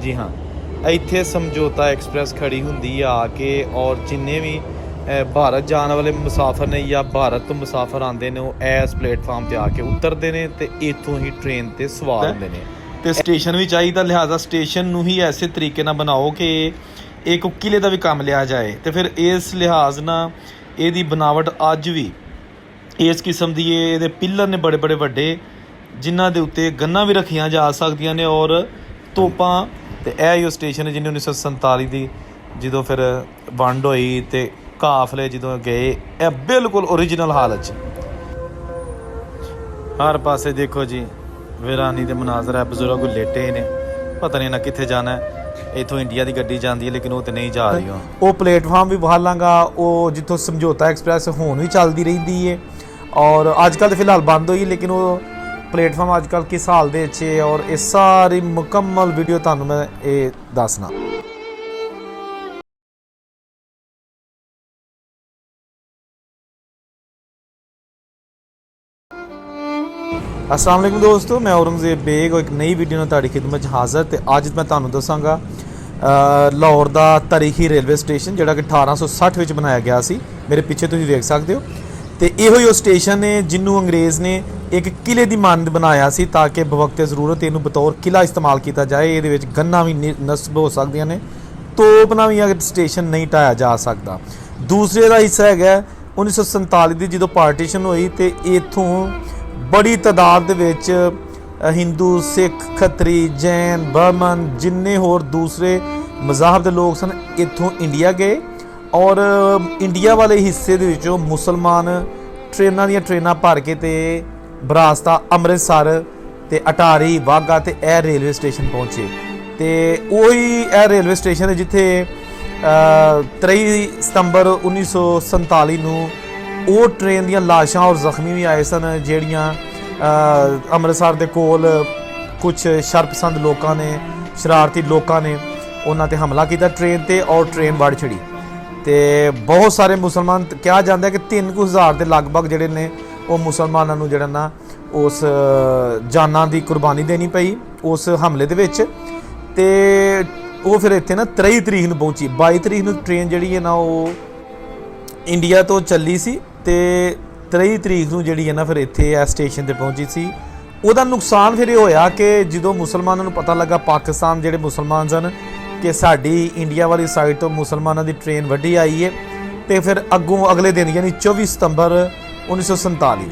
जी हाँ, ਇੱਥੇ ਸਮਝੌਤਾ ਐਕਸਪ੍ਰੈਸ ਖੜੀ ਹੁੰਦੀ ਆ ਕੇ ਔਰ ਜਿੰਨੇ ਵੀ ਭਾਰਤ ਜਾਣ ਵਾਲੇ ਮੁਸਾਫਰ ਨੇ ਜਾਂ ਭਾਰਤ ਤੋਂ ਮੁਸਾਫਰ ਆਉਂਦੇ ਨੇ ਉਹ ਇਸ ਪਲੇਟਫਾਰਮ ਤੇ ਆ ਕੇ ਉਤਰਦੇ ਨੇ ਤੇ ਇੱਥੋਂ ਹੀ ਟ੍ਰੇਨ ਤੇ ਸਵਾਰ ਹੁੰਦੇ ਨੇ। ਤੇ ਸਟੇਸ਼ਨ ਵੀ ਚਾਹੀਦਾ, ਲਿਹਾਜ਼ਾ ਸਟੇਸ਼ਨ ਨੂੰ ਹੀ ਐਸੇ ਤਰੀਕੇ ਨਾਲ ਬਣਾਓ ਕਿ ਇੱਕ ਕਿਲੇ ਦਾ ਵੀ ਕੰਮ ਲਿਆ ਜਾਏ। ਤੇ ਫਿਰ ਇਸ ਲਿਹਾਜ਼ ਨਾਲ ਇਹਦੀ ਬਣਾਵਟ ਅੱਜ ਵੀ ਇਸ ਕਿਸਮ ਦੀ ਹੈ। ਇਹਦੇ ਪਿੱਲਰ ਨੇ ਬੜੇ ਬੜੇ ਵੱਡੇ ਜਿਨ੍ਹਾਂ ਦੇ ਉੱਤੇ ਗੰਨਾਂ ਵੀ ਰੱਖੀਆਂ ਜਾ ਸਕਦੀਆਂ ਨੇ ਔਰ ਤੋਪਾਂ। ਤੇ ਇਹ ਹੀ ਉਹ ਸਟੇਸ਼ਨ ਹੈ ਜਿਹਨੇ 1947 ਦੀ ਜਦੋਂ ਫਿਰ ਵੰਡ ਹੋਈ ਤੇ ਕਾਫਲੇ ਜਦੋਂ ਗਏ ਇਹ ਬਿਲਕੁਲ ਓਰੀਜਨਲ ਹਾਲਤ 'ਚ। ਹਰ ਪਾਸੇ ਦੇਖੋ ਜੀ ਵੀਰਾਨੀ ਦੇ ਮਨਾਜ਼ਰ ਹੈ, ਬਜ਼ੁਰਗ ਲੇਟੇ ਨੇ, ਪਤਾ ਨਹੀਂ ਨਾ ਕਿੱਥੇ ਜਾਣਾ। ਇੱਥੋਂ ਇੰਡੀਆ ਦੀ ਗੱਡੀ ਜਾਂਦੀ ਹੈ ਲੇਕਿਨ ਉਹ ਤਾਂ ਨਹੀਂ ਜਾ ਰਹੀ। ਉਹ ਪਲੇਟਫਾਰਮ ਵੀ ਬਹਾਲਾਂਗਾ ਉਹ ਜਿੱਥੋਂ ਸਮਝੌਤਾ ਐਕਸਪ੍ਰੈਸ ਹੁਣ ਵੀ ਚੱਲਦੀ ਰਹਿੰਦੀ ਹੈ ਔਰ ਅੱਜ ਕੱਲ੍ਹ ਤਾਂ ਫਿਲਹਾਲ ਬੰਦ ਹੋਈ ਲੇਕਿਨ ਉਹ ਪਲੇਟਫਾਰਮ ਅੱਜ ਕੱਲ੍ਹ ਕਿਸ ਹਾਲ ਦੇ ਵਿੱਚ ਹੈ ਔਰ ਇਹ ਸਾਰੀ ਮੁਕੰਮਲ ਵੀਡੀਓ ਤੁਹਾਨੂੰ ਮੈਂ ਇਹ ਦੱਸਣਾ। अस्सलाम वालेकुम दोस्तों, मैं औरंगजेब बेग और एक नई वीडियो ਨਾਲ ਤੁਹਾਡੀ ਖਿਦਮਤ 'ਚ ਹਾਜ਼ਰ। ਤੇ ਅੱਜ ਮੈਂ ਤੁਹਾਨੂੰ ਦੱਸਾਂਗਾ ਲਾਹੌਰ ਦਾ ਤਾਰੀਖੀ ਰੇਲਵੇ ਸਟੇਸ਼ਨ ਜਿਹੜਾ ਕਿ 1860 ਵਿੱਚ ਬਣਾਇਆ ਗਿਆ ਸੀ। ਮੇਰੇ ਪਿੱਛੇ ਤੁਸੀਂ ਵੇਖ ਸਕਦੇ ਹੋ। ਤੇ ਇਹੋ ਹੀ ਉਹ ਸਟੇਸ਼ਨ ਨੇ ਜਿਹਨੂੰ ਅੰਗਰੇਜ਼ ਨੇ ਇੱਕ ਕਿਲੇ ਦੀ ਮਾਨਦ ਬਣਾਇਆ ਸੀ ਤਾਂ ਕਿ ਬਵਕਤੇ ਜ਼ਰੂਰਤ ਇਹਨੂੰ ਬਤੌਰ ਕਿਲਾ ਇਸਤੇਮਾਲ ਕੀਤਾ ਜਾਏ। ਇਹਦੇ ਵਿੱਚ ਗੰਨਾਂ ਵੀ ਨਸਬ ਹੋ ਸਕਦੀਆਂ ਨੇ, ਤੋਪ ਨਾਲ ਵੀ ਅਗਰ ਸਟੇਸ਼ਨ ਨਹੀਂ ਢਾਇਆ ਜਾ ਸਕਦਾ। ਦੂਸਰੇ ਦਾ ਹਿੱਸਾ ਹੈਗਾ 1947 ਦੀ ਜਦੋਂ ਪਾਰਟੀਸ਼ਨ ਹੋਈ ਤੇ ਇੱਥੋਂ ਬੜੀ ਤਾਦਾਦ ਦੇ ਵਿੱਚ ਹਿੰਦੂ, ਸਿੱਖ, ਖੱਤਰੀ, ਜੈਨ, ਬਰਮਨ ਜਿੰਨੇ ਹੋਰ ਦੂਸਰੇ ਮਜ਼ਾਹਬ ਦੇ ਲੋਕ ਸਨ ਇੱਥੋਂ ਇੰਡੀਆ ਗਏ ਔਰ ਇੰਡੀਆ ਵਾਲੇ ਹਿੱਸੇ ਦੇ ਵਿੱਚੋਂ ਮੁਸਲਮਾਨ ਟ੍ਰੇਨਾਂ ਦੀਆਂ ਟ੍ਰੇਨਾਂ ਭਰ ਕੇ ਤੇ ਬਰਾਸਤਾ, ਅੰਮ੍ਰਿਤਸਰ ਤੇ ਅਟਾਰੀ, ਵਾਹਗਾ ਤੇ ਇਹ ਰੇਲਵੇ ਸਟੇਸ਼ਨ ਪਹੁੰਚੇ। ਤੇ ਉਹੀ ਇਹ ਰੇਲਵੇ ਸਟੇਸ਼ਨ ਹੈ ਜਿੱਥੇ 23 ਸਤੰਬਰ 1947 ਨੂੰ ਉਹ ਟ੍ਰੇਨ ਦੀਆਂ ਲਾਸ਼ਾਂ ਔਰ ਜ਼ਖਮੀ ਵੀ ਆਏ ਸਨ ਜਿਹੜੀਆਂ ਅੰਮ੍ਰਿਤਸਰ ਦੇ ਕੋਲ ਕੁਝ ਸ਼ਰਪਸੰਦ ਲੋਕਾਂ ਨੇ, ਸ਼ਰਾਰਤੀ ਲੋਕਾਂ ਨੇ ਉਹਨਾਂ ਤੇ ਹਮਲਾ ਕੀਤਾ ਟ੍ਰੇਨ ਤੇ ਔਰ ਟ੍ਰੇਨ ਵੜ ਛੜੀ। ਤੇ ਬਹੁਤ ਸਾਰੇ ਮੁਸਲਮਾਨ, ਕਿਹਾ ਜਾਂਦਾ ਕਿ 3000 ਦੇ ਲਗਭਗ ਜਿਹੜੇ ਨੇ ਉਹ ਮੁਸਲਮਾਨਾਂ ਨੂੰ ਜਿਹੜਾ ਨਾ ਉਸ ਜਾਨਾਂ ਦੀ ਕੁਰਬਾਨੀ ਦੇਣੀ ਪਈ ਉਸ ਹਮਲੇ ਦੇ ਵਿੱਚ। ਤੇ ਉਹ ਫਿਰ ਇੱਥੇ ਨਾ 23 ਤਰੀਕ ਨੂੰ ਪਹੁੰਚੀ। 22 ਤਰੀਕ ਨੂੰ ਟ੍ਰੇਨ ਜਿਹੜੀ ਹੈ ਨਾ ਉਹ ਇੰਡੀਆ ਤੋਂ ਚੱਲੀ ਸੀ ਤੇ 23 ਤਰੀਕ ਨੂੰ ਜਿਹੜੀ ਹੈ ਨਾ ਫਿਰ ਇੱਥੇ ਇਹ ਸਟੇਸ਼ਨ ਤੇ ਪਹੁੰਚੀ ਸੀ। ਉਹਦਾ ਨੁਕਸਾਨ ਫਿਰ ਇਹ ਹੋਇਆ ਕਿ ਜਦੋਂ ਮੁਸਲਮਾਨਾਂ ਨੂੰ ਪਤਾ ਲੱਗਾ, ਪਾਕਿਸਤਾਨ ਜਿਹੜੇ ਮੁਸਲਮਾਨ ਸਨ, ਕਿ ਸਾਡੀ ਇੰਡੀਆ ਵਾਲੀ ਸਾਈਡ ਤੋਂ ਮੁਸਲਮਾਨਾਂ ਦੀ ਟ੍ਰੇਨ ਵੱਢੀ ਆਈ ਹੈ ਤੇ ਫਿਰ ਅੱਗੋਂ ਅਗਲੇ ਦਿਨ ਯਾਨੀ 24 ਸਤੰਬਰ 1947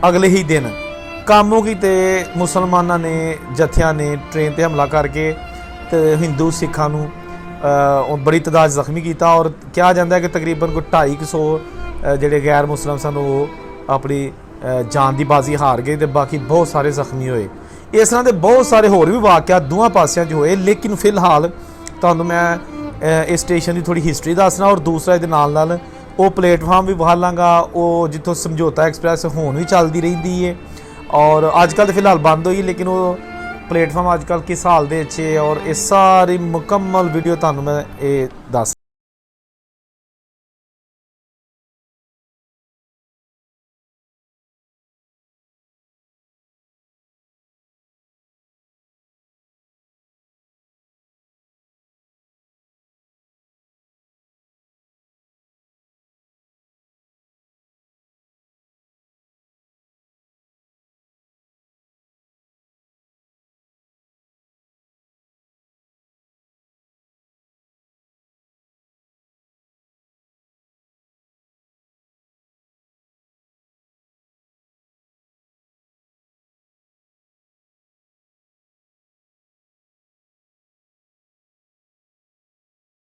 ਅਗਲੇ ਹੀ ਦਿਨ ਕਾਮੋ ਕੀ ਤੇ ਮੁਸਲਮਾਨਾਂ ਨੇ ਜਥਿਆਂ ਨੇ ਟ੍ਰੇਨ ਤੇ ਹਮਲਾ ਕਰਕੇ ਤੇ ਹਿੰਦੂ ਸਿੱਖਾਂ ਨੂੰ ਬੜੀ ਤਾਦਾਦ ਜ਼ਖਮੀ ਕੀਤਾ ਔਰ ਕਿਹਾ ਜਾਂਦਾ ਕਿ ਤਕਰੀਬਨ ਕੋਈ 250 ਜਿਹੜੇ ਗੈਰ ਮੁਸਲਿਮ ਸਨ ਉਹ ਆਪਣੀ ਜਾਨ ਦੀ ਬਾਜ਼ੀ ਹਾਰ ਗਏ ਤੇ ਬਾਕੀ ਬਹੁਤ ਸਾਰੇ ਜ਼ਖਮੀ ਹੋਏ। ਇਸ ਤਰ੍ਹਾਂ ਦੇ ਬਹੁਤ ਸਾਰੇ ਹੋਰ ਵੀ ਵਾਕਿਆ ਦੋਵਾਂ ਪਾਸਿਆਂ 'ਚ ਹੋਏ ਲੇਕਿਨ ਫਿਲਹਾਲ ਤੁਹਾਨੂੰ ਮੈਂ ਇਸ ਸਟੇਸ਼ਨ ਦੀ ਥੋੜ੍ਹੀ ਹਿਸਟਰੀ ਦੱਸਣਾ ਔਰ ਦੂਸਰਾ ਇਹਦੇ ਨਾਲ ਨਾਲ ਉਹ ਪਲੇਟਫਾਰਮ ਵੀ ਬਹਾਲਾਂਗਾ ਉਹ ਜਿੱਥੋਂ ਸਮਝੌਤਾ ਐਕਸਪ੍ਰੈਸ ਹੁਣ ਵੀ ਚੱਲਦੀ ਰਹਿੰਦੀ ਹੈ ਔਰ ਅੱਜ ਕੱਲ੍ਹ ਤਾਂ ਫਿਲਹਾਲ ਬੰਦ ਹੋਈ ਲੇਕਿਨ ਉਹ ਪਲੇਟਫਾਰਮ ਅੱਜ ਕੱਲ੍ਹ ਕਿਸ ਹਾਲ ਦੇ ਵਿੱਚ ਹੈ ਔਰ ਇਹ ਸਾਰੀ ਮੁਕੰਮਲ ਵੀਡੀਓ ਤੁਹਾਨੂੰ ਮੈਂ ਇਹ ਦੱਸ।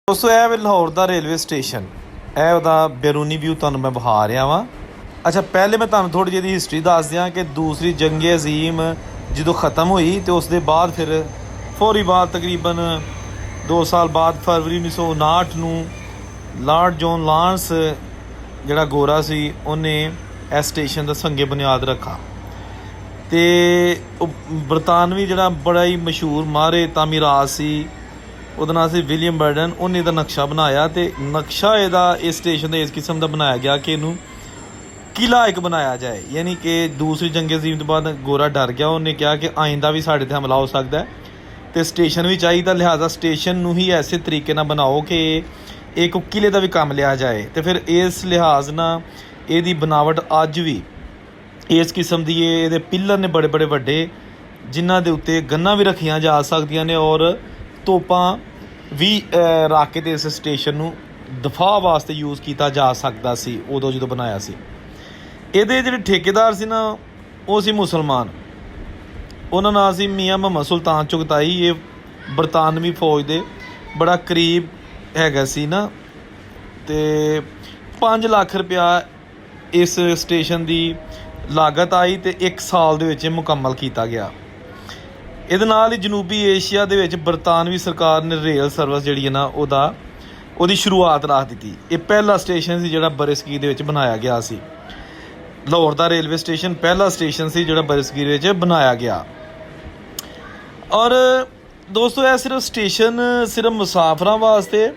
ਦੋਸਤੋ ਇਹ ਵੇ ਲਾਹੌਰ ਦਾ ਰੇਲਵੇ ਸਟੇਸ਼ਨ, ਇਹ ਉਹਦਾ ਬੈਰੂਨੀ ਵਿਊ ਤੁਹਾਨੂੰ ਮੈਂ ਵਿਖਾ ਰਿਹਾ ਵਾਂ। ਅੱਛਾ, ਪਹਿਲੇ ਮੈਂ ਤੁਹਾਨੂੰ ਥੋੜ੍ਹੀ ਜਿਹੀ ਹਿਸਟਰੀ ਦੱਸ ਦਿਆਂ ਕਿ ਦੂਸਰੀ ਜੰਗ ਅਜ਼ੀਮ ਜਦੋਂ ਖ਼ਤਮ ਹੋਈ ਤੇ ਉਸ ਦੇ ਬਾਅਦ ਫਿਰ ਫੌਰੀ ਬਾਅਦ ਤਕਰੀਬਨ 2 ਸਾਲ ਬਾਅਦ ਫਰਵਰੀ 1959 ਨੂੰ ਲਾਰਡ ਜੌਨ ਲਾਂਸ ਜਿਹੜਾ ਗੋਰਾ ਸੀ ਉਹਨੇ ਇਸ ਸਟੇਸ਼ਨ ਦਾ ਸੰਗੇ ਬੁਨਿਆਦ ਰੱਖਾ। ਤੇ ਉਹ ਬਰਤਾਨਵੀ ਜਿਹੜਾ ਬੜਾ ਹੀ ਮਸ਼ਹੂਰ ਮਾਹਿਰ ਤਾਮੀਰਾਤ ਸੀ, ਉਹਦਾ ਨਾਂ ਸੀ ਵਿਲੀਅਮ ਬਰਡਨ, ਉਹਨੇ ਇਹਦਾ ਨਕਸ਼ਾ ਬਣਾਇਆ। ਤੇ ਨਕਸ਼ਾ ਇਹਦਾ ਇਸ ਸਟੇਸ਼ਨ ਦਾ ਇਸ ਕਿਸਮ ਦਾ ਬਣਾਇਆ ਗਿਆ ਕਿ ਇਹਨੂੰ ਕਿਲਾ ਇੱਕ ਬਣਾਇਆ ਜਾਏ। ਯਾਨੀ ਕਿ ਦੂਸਰੀ ਜੰਗ ਅਜ਼ੀਮ ਤੋਂ ਬਾਅਦ ਗੋਰਾ ਡਰ ਗਿਆ, ਉਹਨੇ ਕਿਹਾ ਕਿ ਆਇੰਦਾ ਵੀ ਸਾਡੇ 'ਤੇ ਹਮਲਾ ਹੋ ਸਕਦਾ ਹੈ ਤੇ ਸਟੇਸ਼ਨ ਵੀ ਚਾਹੀਦਾ, ਲਿਹਾਜ਼ਾ ਸਟੇਸ਼ਨ ਨੂੰ ਹੀ ਐਸੇ ਤਰੀਕੇ ਨਾਲ ਬਣਾਓ ਕਿ ਇੱਕ ਕਿਲੇ ਦਾ ਵੀ ਕੰਮ ਲਿਆ ਜਾਏ। ਤੇ ਫਿਰ ਇਸ ਲਿਹਾਜ਼ ਨਾਲ ਇਹਦੀ ਬਣਾਵਟ ਅੱਜ ਵੀ ਇਸ ਕਿਸਮ ਦੀ ਹੈ। ਇਹਦੇ ਪਿੱਲਰ ਨੇ ਬੜੇ ਬੜੇ ਵੱਡੇ, ਜਿਨ੍ਹਾਂ ਦੇ ਉੱਤੇ ਗੰਨਾਂ ਵੀ ਰੱਖੀਆਂ ਜਾ ਸਕਦੀਆਂ ਨੇ ਔਰ ਤੋਪਾਂ ਵੀ ਰੱਖ ਕੇ ਤੇ ਇਸ ਸਟੇਸ਼ਨ ਨੂੰ ਦਫਾਅ ਵਾਸਤੇ ਯੂਜ਼ ਕੀਤਾ ਜਾ ਸਕਦਾ ਸੀ ਉਦੋਂ ਜਦੋਂ ਬਣਾਇਆ ਸੀ। ਇਹਦੇ ਜਿਹੜੇ ਠੇਕੇਦਾਰ ਸੀ ਨਾ, ਉਹ ਸੀ ਮੁਸਲਮਾਨ। ਉਹਨਾਂ ਨਾਲ ਸੀ ਮੀਆਂ ਮੁਹੰਮਦ ਸੁਲਤਾਨ ਚੁਗਤਾਈ। ਇਹ ਬਰਤਾਨਵੀ ਫੌਜ ਦੇ ਬੜਾ ਕਰੀਬ ਹੈਗਾ ਸੀ ਨਾ। ਤੇ 5 ਲੱਖ ਰੁਪਇਆ ਇਸ ਸਟੇਸ਼ਨ ਦੀ ਲਾਗਤ ਆਈ ਤੇ 1 ਸਾਲ ਦੇ ਵਿੱਚ ਇਹ ਮੁਕੰਮਲ ਕੀਤਾ ਗਿਆ। ਇਹਦੇ ਨਾਲ ਹੀ ਜਨੂਬੀ ਏਸ਼ੀਆ ਦੇ ਵਿੱਚ ਬਰਤਾਨਵੀ ਸਰਕਾਰ ਨੇ ਰੇਲ ਸਰਵਿਸ ਜਿਹੜੀ ਹੈ ਨਾ ਉਹਦੀ ਸ਼ੁਰੂਆਤ ਰੱਖ ਦਿੱਤੀ। ਇਹ ਪਹਿਲਾ ਸਟੇਸ਼ਨ ਸੀ ਜਿਹੜਾ ਬਰਸਗੀਰ ਦੇ ਵਿੱਚ ਬਣਾਇਆ ਗਿਆ ਸੀ। ਲਾਹੌਰ ਦਾ ਰੇਲਵੇ ਸਟੇਸ਼ਨ ਪਹਿਲਾ ਸਟੇਸ਼ਨ ਸੀ ਜਿਹੜਾ ਬਰਸਗੀਰ ਵਿੱਚ ਬਣਾਇਆ ਗਿਆ। ਔਰ ਦੋਸਤੋ, ਇਹ ਸਿਰਫ ਸਟੇਸ਼ਨ ਸਿਰਫ ਮੁਸਾਫਰਾਂ ਵਾਸਤੇ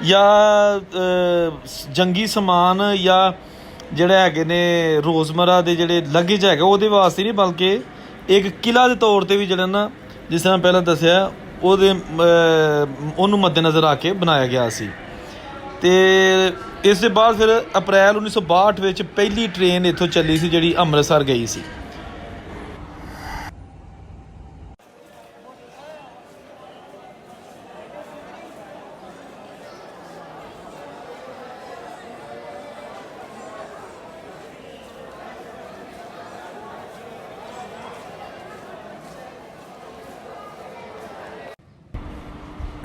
ਜਾਂ ਜੰਗੀ ਸਮਾਨ ਜਾਂ ਜਿਹੜੇ ਹੈਗੇ ਨੇ ਰੋਜ਼ਮਰਾ ਦੇ ਜਿਹੜੇ ਲੱਗੇਜ ਹੈਗਾ ਉਹਦੇ ਵਾਸਤੇ ਨਹੀਂ, ਬਲਕਿ ਇੱਕ ਕਿਲ੍ਹਾ ਦੇ ਤੌਰ 'ਤੇ ਵੀ ਜਿਹੜਾ ਨਾ, ਜਿਸ ਤਰ੍ਹਾਂ ਪਹਿਲਾਂ ਦੱਸਿਆ, ਉਹਨੂੰ ਮੱਦੇਨਜ਼ਰ ਆ ਕੇ ਬਣਾਇਆ ਗਿਆ ਸੀ। ਅਤੇ ਇਸ ਦੇ ਬਾਅਦ ਫਿਰ ਅਪ੍ਰੈਲ 1962 ਵਿੱਚ ਪਹਿਲੀ ਟ੍ਰੇਨ ਇੱਥੋਂ ਚੱਲੀ ਸੀ ਜਿਹੜੀ ਅੰਮ੍ਰਿਤਸਰ ਗਈ ਸੀ।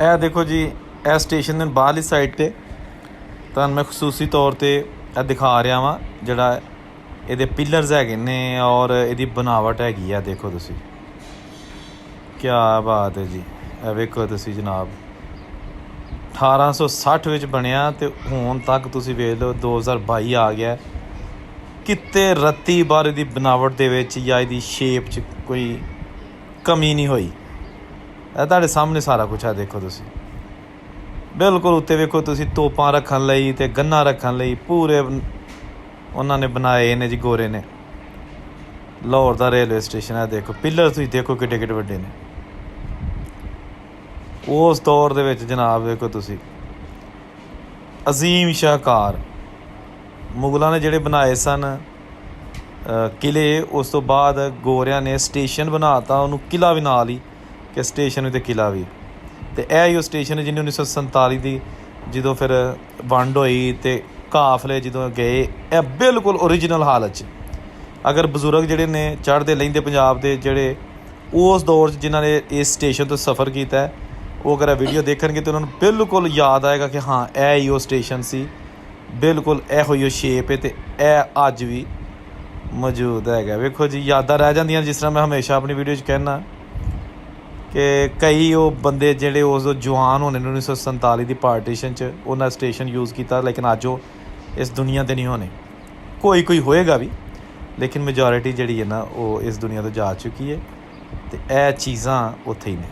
ਇਹ ਦੇਖੋ ਜੀ, ਇਹ ਸਟੇਸ਼ਨ ਦੇ ਬਾਹਰਲੀ ਸਾਈਡ 'ਤੇ ਤੁਹਾਨੂੰ ਮੈਂ ਖਸੂਸੀ ਤੌਰ 'ਤੇ ਇਹ ਦਿਖਾ ਰਿਹਾ ਵਾਂ। ਜਿਹੜਾ ਇਹਦੇ ਪਿੱਲਰਸ ਹੈਗੇ ਨੇ ਔਰ ਇਹਦੀ ਬਣਾਵਟ ਹੈਗੀ ਆ, ਦੇਖੋ ਤੁਸੀਂ, ਕਿਆ ਬਾਤ ਹੈ ਜੀ। ਇਹ ਵੇਖੋ ਤੁਸੀਂ ਜਨਾਬ, 1860 ਵਿੱਚ ਬਣਿਆ ਅਤੇ ਹੁਣ ਤੱਕ ਤੁਸੀਂ ਵੇਖ ਲਓ 2022 ਆ ਗਿਆ। ਕਿਤੇ ਰੱਤੀ ਬਾਰ ਇਹਦੀ ਬਣਾਵਟ ਦੇ ਵਿੱਚ ਜਾਂ ਇਹਦੀ ਸ਼ੇਪ 'ਚ ਕੋਈ ਕਮੀ ਨਹੀਂ ਹੋਈ। ਇਹ ਤੁਹਾਡੇ ਸਾਹਮਣੇ ਸਾਰਾ ਕੁਛ ਹੈ, ਦੇਖੋ ਤੁਸੀਂ। ਬਿਲਕੁਲ ਉੱਤੇ ਵੇਖੋ ਤੁਸੀਂ, ਤੋਪਾਂ ਰੱਖਣ ਲਈ ਅਤੇ ਗੰਨਾਂ ਰੱਖਣ ਲਈ ਪੂਰੇ ਉਹਨਾਂ ਨੇ ਬਣਾਏ ਨੇ ਜੀ, ਗੋਰੇ ਨੇ। ਲਾਹੌਰ ਦਾ ਰੇਲਵੇ ਸਟੇਸ਼ਨ ਹੈ, ਦੇਖੋ ਪਿੱਲਰ ਤੁਸੀਂ ਦੇਖੋ ਕਿੱਡੇ ਕਿੱਡੇ ਵੱਡੇ ਨੇ। ਉਸ ਦੌਰ ਦੇ ਵਿੱਚ ਜਨਾਬ ਵੇਖੋ ਤੁਸੀਂ, ਅਜ਼ੀਮ ਸ਼ਾਹਕਾਰ ਮੁਗਲਾਂ ਨੇ ਜਿਹੜੇ ਬਣਾਏ ਸਨ ਕਿਲ੍ਹੇ, ਉਸ ਤੋਂ ਬਾਅਦ ਗੋਰਿਆਂ ਨੇ ਸਟੇਸ਼ਨ ਬਣਾ ਤਾ, ਉਹਨੂੰ ਕਿਲ੍ਹਾ ਵੀ ਨਾਲ ਹੀ, ਕਿ ਸਟੇਸ਼ਨ ਵੀ ਅਤੇ ਕਿਲ੍ਹਾ ਵੀ। ਅਤੇ ਇਹ ਹੀ ਉਹ ਸਟੇਸ਼ਨ ਹੈ ਜਿਹਨੇ 1947 ਦੀ ਜਦੋਂ ਫਿਰ ਵੰਡ ਹੋਈ ਅਤੇ ਕਾਫਲੇ ਜਦੋਂ ਗਏ, ਇਹ ਬਿਲਕੁਲ ਓਰੀਜਨਲ ਹਾਲਤ 'ਚ। ਅਗਰ ਬਜ਼ੁਰਗ ਜਿਹੜੇ ਨੇ ਚੜ੍ਹਦੇ ਲਹਿੰਦੇ ਪੰਜਾਬ ਦੇ, ਜਿਹੜੇ ਉਸ ਦੌਰ 'ਚ ਜਿਨ੍ਹਾਂ ਨੇ ਇਸ ਸਟੇਸ਼ਨ ਤੋਂ ਸਫ਼ਰ ਕੀਤਾ, ਉਹ ਅਗਰ ਇਹ ਵੀਡੀਓ ਦੇਖਣਗੇ ਤਾਂ ਉਹਨਾਂ ਨੂੰ ਬਿਲਕੁਲ ਯਾਦ ਆਏਗਾ ਕਿ ਹਾਂ ਇਹ ਹੀ ਉਹ ਸਟੇਸ਼ਨ ਸੀ, ਬਿਲਕੁਲ ਇਹੋ ਹੀ ਉਹ ਸ਼ੇਪ ਹੈ ਅਤੇ ਇਹ ਅੱਜ ਵੀ ਮੌਜੂਦ ਹੈਗਾ। ਵੇਖੋ ਜੀ, ਯਾਦਾਂ ਰਹਿ ਜਾਂਦੀਆਂ। ਜਿਸ ਤਰ੍ਹਾਂ ਮੈਂ ਹਮੇਸ਼ਾ ਆਪਣੀ ਵੀਡੀਓ 'ਚ ਕਹਿੰਦਾ ਕਿ ਕਈ ਉਹ ਬੰਦੇ ਜਿਹੜੇ ਉਸ ਜਵਾਨ ਹੋਣੇ ਨੇ 1947 ਦੀ ਪਾਰਟੀਸ਼ਨ 'ਚ, ਉਹਨਾਂ ਸਟੇਸ਼ਨ ਯੂਜ਼ ਕੀਤਾ, ਲੇਕਿਨ ਅੱਜ ਉਹ ਇਸ ਦੁਨੀਆ 'ਤੇ ਨਹੀਂ ਹੋਣੇ। ਕੋਈ ਹੋਏਗਾ ਵੀ, ਲੇਕਿਨ ਮੈਜੋਰਿਟੀ ਜਿਹੜੀ ਹੈ ਨਾ ਉਹ ਇਸ ਦੁਨੀਆ ਤੋਂ ਜਾ ਚੁੱਕੀ ਹੈ ਅਤੇ ਇਹ ਚੀਜ਼ਾਂ ਉੱਥੇ ਹੀ ਨੇ।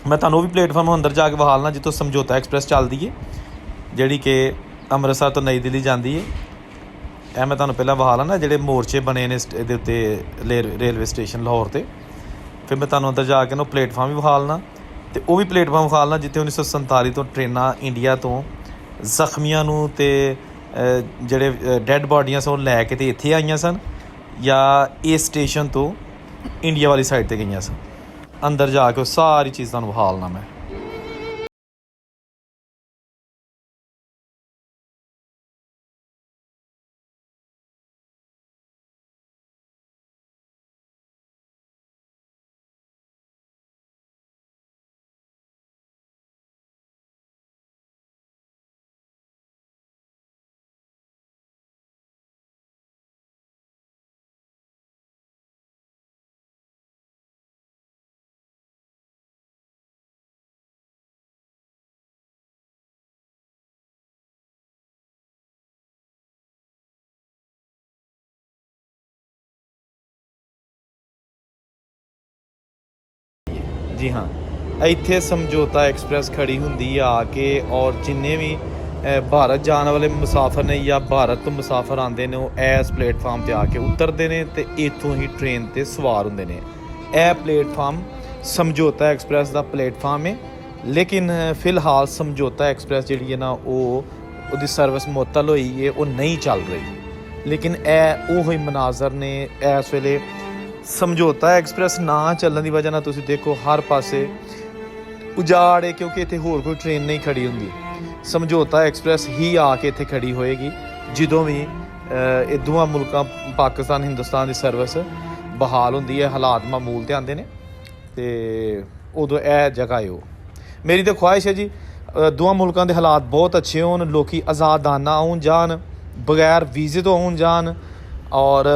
ਮੈਂ ਤੁਹਾਨੂੰ ਉਹ ਵੀ ਪਲੇਟਫਾਰਮ ਅੰਦਰ ਜਾ ਕੇ ਵਿਖਾਲਣਾ ਜਿੱਥੋਂ ਸਮਝੌਤਾ ਐਕਸਪ੍ਰੈਸ ਚੱਲਦੀ ਹੈ, ਜਿਹੜੀ ਕਿ ਅੰਮ੍ਰਿਤਸਰ ਤੋਂ ਨਈ ਦਿੱਲੀ ਜਾਂਦੀ ਹੈ। ਇਹ ਮੈਂ ਤੁਹਾਨੂੰ ਪਹਿਲਾਂ ਵਿਖਾ ਲੈਣਾ ਜਿਹੜੇ ਮੋਰਚੇ ਬਣੇ ਨੇ ਇਹਦੇ ਉੱਤੇ ਰੇਲਵੇ ਸਟੇਸ਼ਨ ਲਾਹੌਰ 'ਤੇ। ਫਿਰ ਮੈਂ ਤੁਹਾਨੂੰ ਅੰਦਰ ਜਾ ਕੇ ਨਾ ਪਲੇਟਫਾਰਮ ਵੀ ਵਿਖਾਲਣਾ, ਅਤੇ ਉਹ ਵੀ ਪਲੇਟਫਾਰਮ ਵਿਖਾਲਣਾ ਜਿੱਥੇ 1947 ਤੋਂ ਟ੍ਰੇਨਾਂ ਇੰਡੀਆ ਤੋਂ ਜ਼ਖਮੀਆਂ ਨੂੰ ਅਤੇ ਜਿਹੜੇ ਡੈੱਡ ਬਾਡੀਆਂ ਸਨ ਉਹ ਲੈ ਕੇ ਅਤੇ ਇੱਥੇ ਆਈਆਂ ਸਨ, ਜਾਂ ਇਸ ਸਟੇਸ਼ਨ ਤੋਂ ਇੰਡੀਆ ਵਾਲੀ ਸਾਈਡ 'ਤੇ ਗਈਆਂ ਸਨ। ਅੰਦਰ ਜਾ ਕੇ ਉਹ ਸਾਰੀ ਚੀਜ਼ ਤੁਹਾਨੂੰ ਵਿਖਾਲਣਾ ਮੈਂ। ਜੀ ਹਾਂ, ਇੱਥੇ ਸਮਝੌਤਾ ਐਕਸਪ੍ਰੈਸ ਖੜੀ ਹੁੰਦੀ ਆ ਕੇ, ਔਰ ਜਿੰਨੇ ਵੀ ਭਾਰਤ ਜਾਣ ਵਾਲੇ ਮੁਸਾਫਰ ਨੇ ਜਾਂ ਭਾਰਤ ਤੋਂ ਮੁਸਾਫਰ ਆਉਂਦੇ ਨੇ, ਉਹ ਇਸ ਪਲੇਟਫਾਰਮ 'ਤੇ ਆ ਕੇ ਉਤਰਦੇ ਨੇ ਅਤੇ ਇੱਥੋਂ ਹੀ ਟ੍ਰੇਨ 'ਤੇ ਸਵਾਰ ਹੁੰਦੇ ਨੇ। ਇਹ ਪਲੇਟਫਾਰਮ ਸਮਝੌਤਾ ਐਕਸਪ੍ਰੈਸ ਦਾ ਪਲੇਟਫਾਰਮ ਹੈ, ਲੇਕਿਨ ਫਿਲਹਾਲ ਸਮਝੌਤਾ ਐਕਸਪ੍ਰੈਸ ਜਿਹੜੀ ਹੈ ਨਾ ਉਹਦੀ ਸਰਵਿਸ ਮੁਅੱਤਲ ਹੋਈ ਹੈ, ਉਹ ਨਹੀਂ ਚੱਲ ਰਹੀ। ਲੇਕਿਨ ਇਹ ਉਹੀ ਮਨਾਜ਼ਰ ਨੇ ਇਸ ਵੇਲੇ। ਸਮਝੌਤਾ ਐਕਸਪ੍ਰੈਸ ਨਾ ਚੱਲਣ ਦੀ ਵਜ੍ਹਾ ਨਾਲ ਤੁਸੀਂ ਦੇਖੋ ਹਰ ਪਾਸੇ ਉਜਾੜ ਹੈ, ਕਿਉਂਕਿ ਇੱਥੇ ਹੋਰ ਕੋਈ ਟ੍ਰੇਨ ਨਹੀਂ ਖੜੀ ਹੁੰਦੀ। ਸਮਝੌਤਾ ਐਕਸਪ੍ਰੈਸ ਹੀ ਆ ਕੇ ਇੱਥੇ ਖੜੀ ਹੋਏਗੀ ਜਦੋਂ ਵੀ ਇਹ ਦੋਵਾਂ ਮੁਲਕਾਂ ਪਾਕਿਸਤਾਨ ਹਿੰਦੁਸਤਾਨ ਦੀ ਸਰਵਿਸ ਬਹਾਲ ਹੁੰਦੀ ਹੈ, ਹਾਲਾਤ ਮਾਮੂਲ 'ਤੇ ਆਉਂਦੇ ਨੇ, ਅਤੇ ਉਦੋਂ ਇਹ ਜਗ੍ਹਾ ਹੈ। ਉਹ ਮੇਰੀ ਤਾਂ ਖੁਆਇਸ਼ ਹੈ ਜੀ ਦੋਵਾਂ ਮੁਲਕਾਂ ਦੇ ਹਾਲਾਤ ਬਹੁਤ ਅੱਛੇ ਹੋਣ, ਲੋਕ ਆਜ਼ਾਦਾਨਾ ਆਉਣ ਜਾਣ, ਬਗੈਰ ਵੀਜ਼ੇ ਤੋਂ ਆਉਣ ਜਾਣ, ਔਰ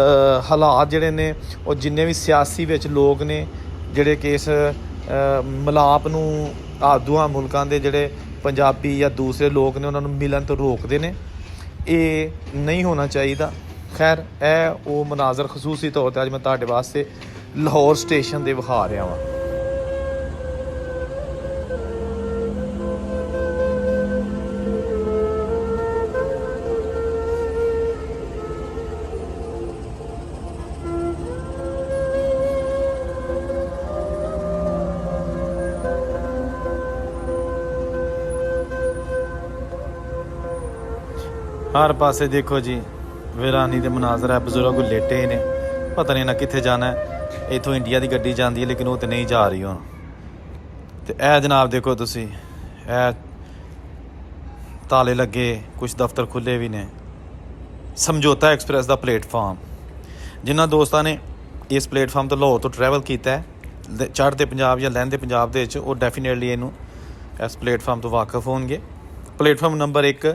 ਹਾਲਾਤ ਜਿਹੜੇ ਨੇ ਉਹ ਜਿੰਨੇ ਵੀ ਸਿਆਸੀ ਵਿੱਚ ਲੋਕ ਨੇ ਜਿਹੜੇ ਕਿ ਇਸ ਮਿਲਾਪ ਨੂੰ ਦੋਵਾਂ ਮੁਲਕਾਂ ਦੇ ਜਿਹੜੇ ਪੰਜਾਬੀ ਜਾਂ ਦੂਸਰੇ ਲੋਕ ਨੇ ਉਹਨਾਂ ਨੂੰ ਮਿਲਣ ਤੋਂ ਰੋਕਦੇ ਨੇ, ਇਹ ਨਹੀਂ ਹੋਣਾ ਚਾਹੀਦਾ। ਖੈਰ ਇਹ ਉਹ ਮਨਾਜ਼ਰ ਖਸੂਸੀ ਤੌਰ 'ਤੇ ਅੱਜ ਮੈਂ ਤੁਹਾਡੇ ਵਾਸਤੇ ਲਾਹੌਰ ਸਟੇਸ਼ਨ ਦੇ ਵਿਖਾ ਰਿਹਾ ਵਾਂ। हर पासे देखो जी वीरानी के मनाजर है, बजुर्ग लेटे ने, पता नहीं ना कित्थे जाना है। इतों इंडिया की गड्डी जाती है लेकिन वो तो नहीं जा रही हुण। तो यह जनाब देखो तुसी, ताले लगे, कुछ दफ्तर खुले भी ने। समझौता एक्सप्रैस का प्लेटफार्म, जिन्होंने दोस्तों ने इस प्लेटफार्म तो लाहौर तो ट्रैवल किया है चढ़ते पंजाब या लहंदे पंजाब के, वो डेफिनेटली इनू इस प्लेटफार्म तो वाकफ होंगे। प्लेटफार्म नंबर 1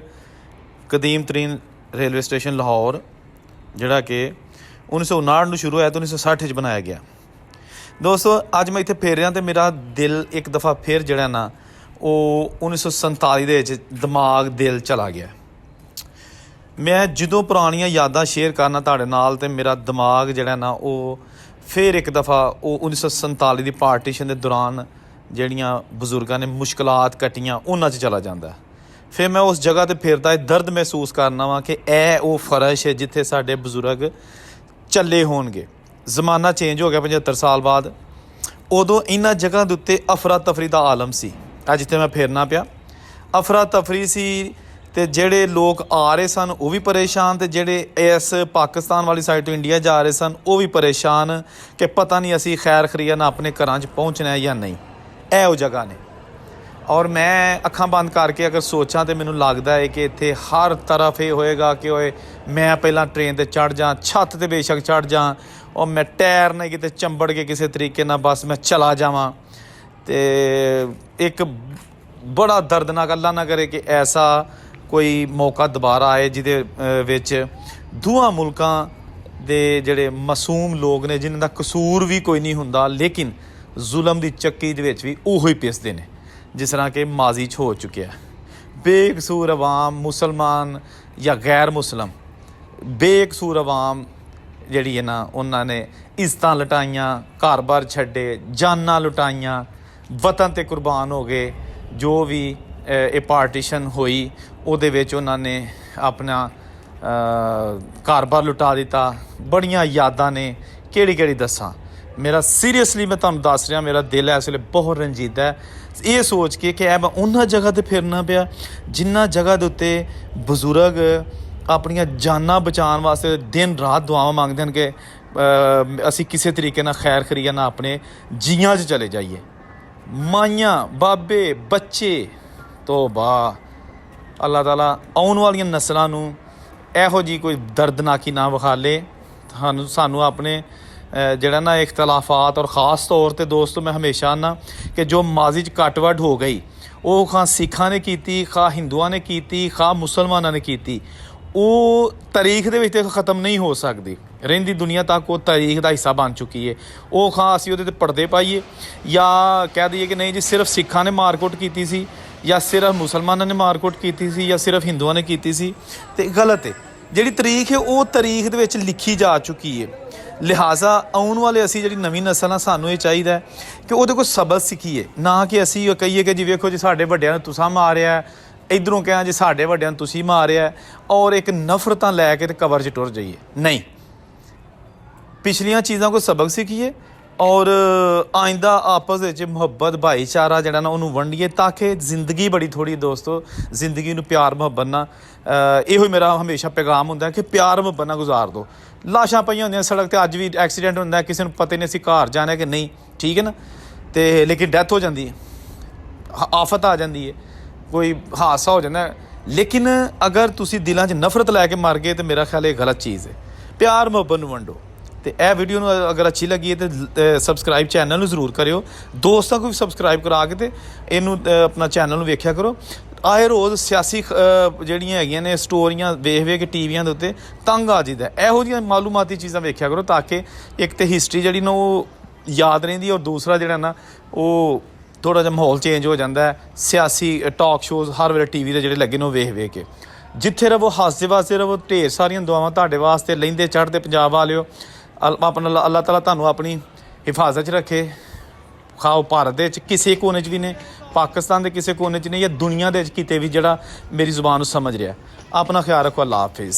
कदीम तरीन रेलवे स्टेशन लाहौर, जोड़ा कि 1959 में शुरू होया तो 1960 बनाया गया। दोस्तों अज मैं इत्थे फिर रहा तो मेरा दिल एक दफ़ा फिर जोड़ा ना वो 1947 दिमाग दिल चला गया। मैं जो पुरानियां यादां शेयर करना तुहाडे नाल ते मेरा दिमाग जोड़ा ना वो फिर एक दफ़ा वो 1947 की पार्टीशन के दौरान जिहड़ियां बजुर्गों ने मुश्किलात कट्टियां उन्हां 'च चला जाता है। फिर मैं उस जगह ते फिरदा दर्द महसूस करना वा कि यह वो फर्श है जिथे साडे बजुर्ग चले होणगे। जमाना चेंज हो गया 75 साल बाद। उदों इन्हां जगह दे उत्ते अफरा तफरी दा आलम सी। अज जिथे मैं फिरना पिया अफरा तफरी सी, ते जेड़े लोग आ रहे सन वो भी परेशान, ते जेड़े इस पाकिस्तान वाली साइड तो इंडिया जा रहे सन वो भी परेशान कि पता नहीं असी खैर खरीया ना अपने घरां च पहुँचना है या नहीं। ਇਹ ਉਹ जगह ने। और मैं अखां बंद करके अगर सोचा तो मैनू लगता है कि इत्थे हर तरफ ये होएगा कि ओए मैं पहला ट्रेन ते चढ़ जा, छत ते बेशक चढ़ जा, और मैं टायर ने किते चंबड़ के किसी तरीके ना बस मैं चला जावां। ते एक बड़ा दर्दनाक, अल्लाह ना करे कि ऐसा कोई मौका दोबारा आए जिहदे विच दोवां मुल्कां दे जिहड़े मासूम लोग ने जिन्हां दा कसूर भी कोई नहीं हुंदा, लेकिन जुल्म दी चक्की दे विच भी ओही पिसदे ने जिस तरह के माजी च हो चुके हैं। बेकसूर अवाम, मुसलमान या गैर मुसलम, बेकसूर अवाम जिहड़ी है ना उन्होंने इज्जतां लुटाइयां, घर बार छड्डे, जानां लुटाइयां, वतन ते कुर्बान हो गए। जो भी ये पार्टीशन हुई उहदे विच उन्होंने अपना घर बार लुटा दिता। बड़ियां यादां ने, केड़ी केड़ी दसां। मेरा सीरीयसली मैं तुहानूं दस रहा, मेरा दिल इस वेले बहुत रंजीदा है ये सोच के कि मैं उन्हां जगह ते फिरना पिया जिन्हां जगह दे उत्ते बजुर्ग अपनियां जानां बचाउण वास्ते दिन रात दुआवां मंगदे हन कि असी किसी तरीके नाल खैर खरीया ना अपने जियां च चले जाइए। माइयां, बाबे, बच्चे, तो वाह अल्लाह ताला आउण वालियां नस्लां नूं इहो जी कोई दर्दनाकी ना विखा ले। सानू अपने ਜਿਹੜਾ ना इख्तलाफात और ख़ास तौर पर दोस्तों मैं हमेशा आना कि जो माजी च कटवट हो गई वो खां सिखां ने की, खा हिंदुआ ने की, खा मुसलमाना ने की, वो तारीख दे विच ख़त्म नहीं हो सकती। रहिंदी दुनिया तक वो तारीख का हिस्सा बन चुकी है। वो खां असीं उहदे ते पर्दे पाइए या कह दईए कि नहीं जी सिर्फ सिखां ने मारकुट की सी या सिर्फ मुसलमाना ने मारकुट की सी या सिर्फ हिंदुआ ने की सी, तो गलत है। जिहड़ी तारीख है वो तारीख दे विच लिखी जा चुकी है। लिहाजा आउण वाले असी जी नवीं नस्ल आ सानू ये चाहिए कि वो कोई सबक सीखीए, ना कि असी कहीए कि जी वेखो जी साडे वड्डियां ने तुसां मारिया, इधरों कहें जी साडे वड्डियां ने तुसीं मारिया, और एक नफरतां लैके ते कबर च टुर जाइए। नहीं, पिछलियां चीज़ां को सबक सीखिए, ਔਰ ਆਇੰਦਾ ਆਪਸ ਵਿੱਚ ਮੁਹੱਬਤ ਭਾਈਚਾਰਾ ਜਿਹੜਾ ਨਾ ਉਹਨੂੰ ਵੰਡੀਏ ਤਾਂ ਕਿ ਜ਼ਿੰਦਗੀ ਬੜੀ ਥੋੜ੍ਹੀ ਦੋਸਤੋ, ਜ਼ਿੰਦਗੀ ਨੂੰ ਪਿਆਰ ਮੁਹੱਬਤ ਨਾਲ ਇਹੋ ਹੀ ਮੇਰਾ ਹਮੇਸ਼ਾ ਪੈਗਾਮ ਹੁੰਦਾ ਕਿ ਪਿਆਰ ਮੁਹੱਬਤ ਨਾਲ ਗੁਜ਼ਾਰ ਦਿਓ। ਲਾਸ਼ਾਂ ਪਈਆਂ ਹੁੰਦੀਆਂ ਸੜਕ 'ਤੇ, ਅੱਜ ਵੀ ਐਕਸੀਡੈਂਟ ਹੁੰਦਾ, ਕਿਸੇ ਨੂੰ ਪਤਾ ਨਹੀਂ ਅਸੀਂ ਘਰ ਜਾਣਾ ਕਿ ਨਹੀਂ, ਠੀਕ ਹੈ ਨਾ, ਅਤੇ ਲੇਕਿਨ ਡੈਥ ਹੋ ਜਾਂਦੀ ਹੈ, ਆਫਤ ਆ ਜਾਂਦੀ ਹੈ, ਕੋਈ ਹਾਦਸਾ ਹੋ ਜਾਂਦਾ। ਲੇਕਿਨ ਅਗਰ ਤੁਸੀਂ ਦਿਲਾਂ 'ਚ ਨਫ਼ਰਤ ਲੈ ਕੇ ਮਰ ਗਏ ਤਾਂ ਮੇਰਾ ਖਿਆਲ ਇਹ ਗਲਤ ਚੀਜ਼ ਹੈ। ਪਿਆਰ ਮੁਹੱਬਤ ਨੂੰ ਵੰਡੋ। ਤੇ ਇਹ ਵੀਡੀਓ ਨੂੰ ਅਗਰ ਅੱਛੀ ਲੱਗੀ ਹੈ ਤਾਂ ਸਬਸਕ੍ਰਾਈਬ ਚੈਨਲ ਨੂੰ ਜ਼ਰੂਰ ਕਰਿਓ, ਦੋਸਤਾਂ ਨੂੰ ਵੀ ਸਬਸਕ੍ਰਾਈਬ ਕਰਾ ਕੇ ਤੇ ਇਹਨੂੰ ਆਪਣਾ ਚੈਨਲ ਨੂੰ ਵੇਖਿਆ ਕਰੋ। ਆਏ ਰੋਜ਼ ਸਿਆਸੀ ਜਿਹੜੀਆਂ ਹੈਗੀਆਂ ਨੇ ਸਟੋਰੀਆਂ ਵੇਖ ਵੇਖ ਕੇ ਟੀਵੀਆਂ ਦੇ ਉੱਤੇ ਤੰਗ ਆ ਜਾਈਦਾ, ਇਹੋ ਜਿਹੀਆਂ ਮਾਲੂਮਾਤੀ ਚੀਜ਼ਾਂ ਵੇਖਿਆ ਕਰੋ ਤਾਂ ਕਿ ਇੱਕ ਤਾਂ ਹਿਸਟਰੀ ਜਿਹੜੀ ਨਾ ਉਹ ਯਾਦ ਰਹਿੰਦੀ, ਔਰ ਦੂਸਰਾ ਜਿਹੜਾ ਨਾ ਉਹ ਥੋੜ੍ਹਾ ਜਿਹਾ ਮਾਹੌਲ ਚੇਂਜ ਹੋ ਜਾਂਦਾ ਹੈ। ਸਿਆਸੀ ਟਾਕ ਸ਼ੋਜ਼ ਹਰ ਵੇਲੇ ਟੀਵੀ ਦੇ ਜਿਹੜੇ ਲੱਗੇ ਨੇ ਉਹ ਵੇਖ ਵੇਖ ਕੇ ਜਿੱਥੇ ਰਹੋ ਹੱਸਦੇ ਵਾਸਤੇ ਰਹੋ। ਢੇਰ ਸਾਰੀਆਂ ਦੁਆਵਾਂ ਤੁਹਾਡੇ ਵਾਸਤੇ। ਲਹਿੰਦੇ ਚੜ੍ਹਦੇ ਪੰਜਾਬ ਵਾਲਿਓ, ਆਪਣਾ ਅੱਲਾਹ ਤਾਲਾ ਤੁਹਾਨੂੰ ਆਪਣੀ ਹਿਫਾਜ਼ਤ 'ਚ ਰੱਖੇ। ਖਾਓ ਭਾਰਤ ਦੇ ਵਿੱਚ ਕਿਸੇ ਕੋਨੇ 'ਚ ਵੀ ਨੇ, ਪਾਕਿਸਤਾਨ ਦੇ ਕਿਸੇ ਕੋਨੇ 'ਚ ਨਹੀਂ, ਜਾਂ ਦੁਨੀਆ ਦੇ ਵਿੱਚ ਕਿਤੇ ਵੀ ਜਿਹੜਾ ਮੇਰੀ ਜ਼ੁਬਾਨ ਨੂੰ ਸਮਝ ਰਿਹਾ। ਆਪਣਾ ਖਿਆਲ ਰੱਖੋ। ਅੱਲਾਹ ਹਾਫਿਜ਼।